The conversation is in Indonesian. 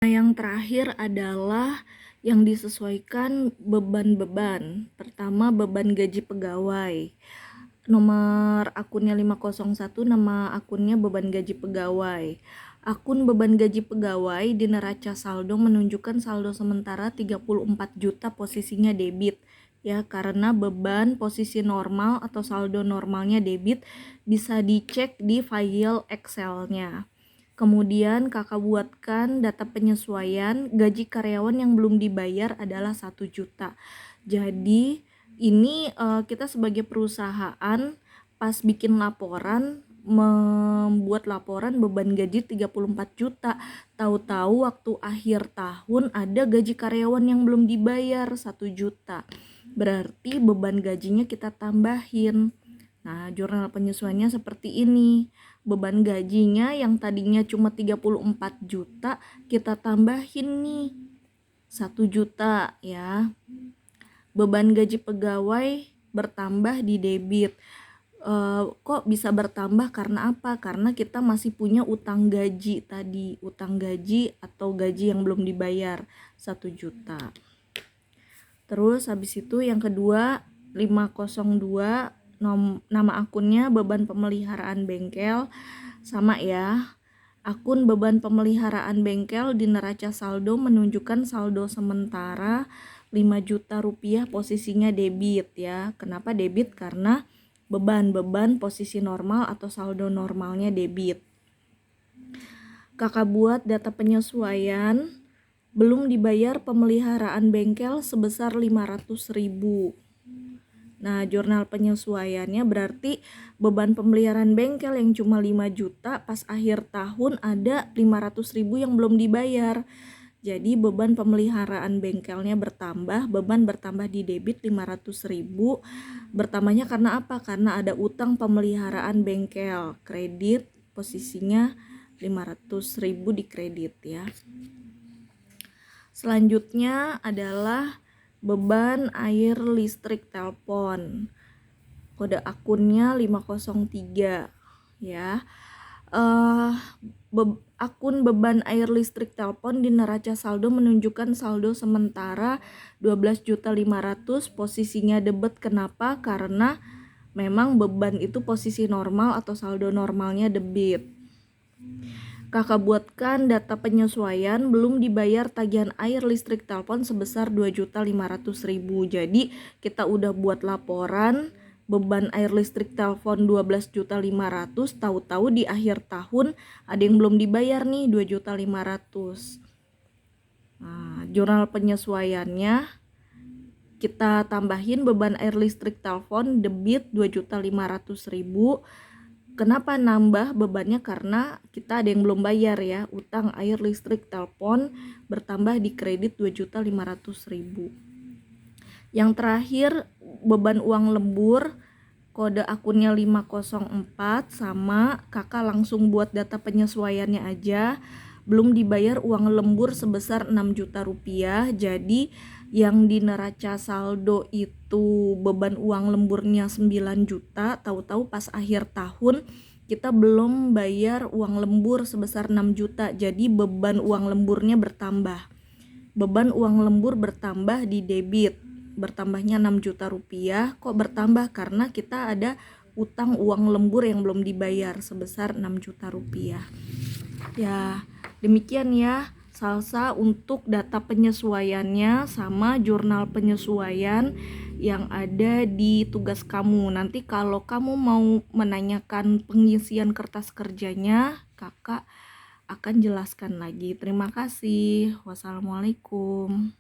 Yang terakhir adalah yang disesuaikan beban-beban. Pertama, beban gaji pegawai. Nomor akunnya 501, nama akunnya beban gaji pegawai. Akun beban gaji pegawai di neraca saldo menunjukkan saldo sementara 34 juta, posisinya debit. Ya, karena beban posisi normal atau saldo normalnya debit bisa dicek di file Excel-nya. Kemudian kakak buatkan data penyesuaian gaji karyawan yang belum dibayar adalah 1 juta. Jadi ini kita sebagai perusahaan pas bikin laporan, membuat laporan beban gaji 34 juta. Tahu-tahu waktu akhir tahun ada gaji karyawan yang belum dibayar 1 juta. Berarti beban gajinya kita tambahin. Nah, jurnal penyesuaiannya seperti ini. Beban gajinya yang tadinya cuma 34 juta, kita tambahin nih 1 juta ya. Beban gaji pegawai bertambah di debit. Kok bisa bertambah karena apa? Karena kita masih punya utang gaji tadi, utang gaji atau gaji yang belum dibayar 1 juta. Terus habis itu yang kedua 502, nama akunnya beban pemeliharaan bengkel, sama ya. Akun beban pemeliharaan bengkel di neraca saldo menunjukkan saldo sementara 5 juta rupiah, posisinya debit ya. Kenapa debit? Karena beban posisi normal atau saldo normalnya debit. Kakak buat data penyesuaian belum dibayar pemeliharaan bengkel sebesar 500.000. Nah, jurnal penyesuaiannya berarti beban pemeliharaan bengkel yang cuma 5 juta, pas akhir tahun ada 500.000 yang belum dibayar. Jadi beban pemeliharaan bengkelnya bertambah, beban bertambah di debit 500.000. Bertambahnya karena apa? Karena ada utang pemeliharaan bengkel, kredit posisinya 500.000 di kredit ya. Selanjutnya adalah beban air listrik telepon. Kode akunnya 503 ya. Akun beban air listrik telepon di neraca saldo menunjukkan saldo sementara 12.500.000, posisinya debit. Kenapa? Karena memang beban itu posisi normal atau saldo normalnya debit. Kakak buatkan data penyesuaian belum dibayar tagihan air listrik telepon sebesar 2.500.000. Jadi kita udah buat laporan beban air listrik telepon 12.500.000, tahu-tahu di akhir tahun ada yang belum dibayar nih 2.500.000. Nah, jurnal penyesuaiannya kita tambahin beban air listrik telepon debit 2.500.000. Kenapa nambah bebannya? Karena kita ada yang belum bayar ya. Utang air listrik telepon bertambah di kredit 2.500.000. Yang terakhir beban uang lembur, kode akunnya 504, sama kakak langsung buat data penyesuaiannya aja. Belum dibayar uang lembur sebesar 6 juta rupiah. Jadi yang di neraca saldo itu beban uang lemburnya 9 juta, tahu-tahu pas akhir tahun kita belum bayar uang lembur sebesar 6 juta. Jadi beban uang lemburnya bertambah. Beban uang lembur bertambah di debit. Bertambahnya 6 juta rupiah. Kok bertambah? Karena kita ada utang uang lembur yang belum dibayar sebesar 6 juta rupiah. Ya, demikian ya Salsa untuk data penyesuaiannya sama jurnal penyesuaian yang ada di tugas kamu. Nanti kalau kamu mau menanyakan pengisian kertas kerjanya, kakak akan jelaskan lagi. Terima kasih. Wassalamualaikum.